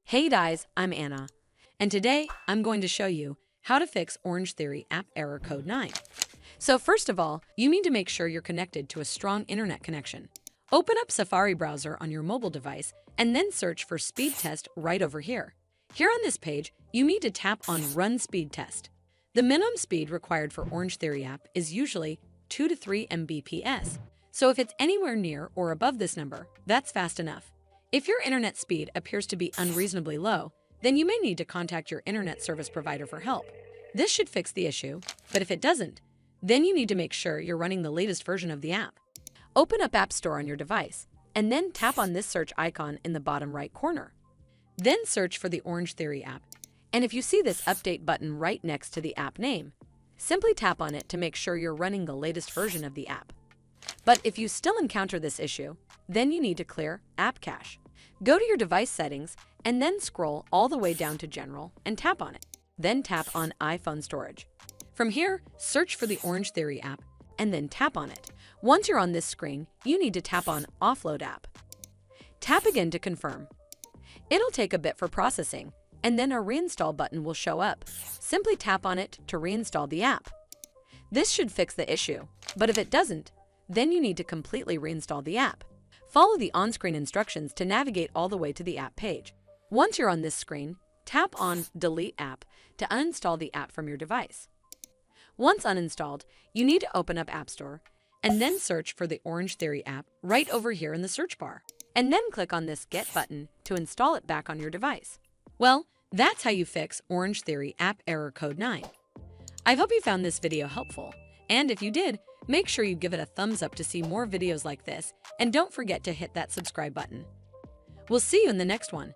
Hey guys, I'm Anna, and today I'm going to show you how to fix Orangetheory app error code 9. So first of all, you need to make sure you're connected to a strong internet connection. Open up Safari browser on your mobile device and then search for speed test right over here. Here on this page, you need to tap on Run Speed Test. The minimum speed required for Orangetheory app is usually 2 to 3 Mbps. So if it's anywhere near or above this number, that's fast enough. If your internet speed appears to be unreasonably low, then you may need to contact your internet service provider for help. This should fix the issue, but if it doesn't, then you need to make sure you're running the latest version of the app. Open up App Store on your device, and then tap on this search icon in the bottom right corner. Then search for the Orangetheory app, and if you see this update button right next to the app name, simply tap on it to make sure you're running the latest version of the app. But if you still encounter this issue, then you need to clear App Cache. Go to your device settings and then scroll all the way down to General and tap on it. Then tap on iPhone Storage. From here, search for the Orangetheory app and then tap on it. Once you're on this screen, you need to tap on Offload App. Tap again to confirm. It'll take a bit for processing, and then a Reinstall button will show up. Simply tap on it to reinstall the app. This should fix the issue, but if it doesn't, then you need to completely reinstall the app. Follow the on-screen instructions to navigate all the way to the app page. Once you're on this screen, tap on Delete App to uninstall the app from your device. Once uninstalled, you need to open up App Store and then search for the Orangetheory app right over here in the search bar, and then click on this Get button to install it back on your device. Well, that's how you fix Orangetheory app error code 9. I hope you found this video helpful, and if you did, make sure you give it a thumbs up to see more videos like this, and don't forget to hit that subscribe button. We'll see you in the next one.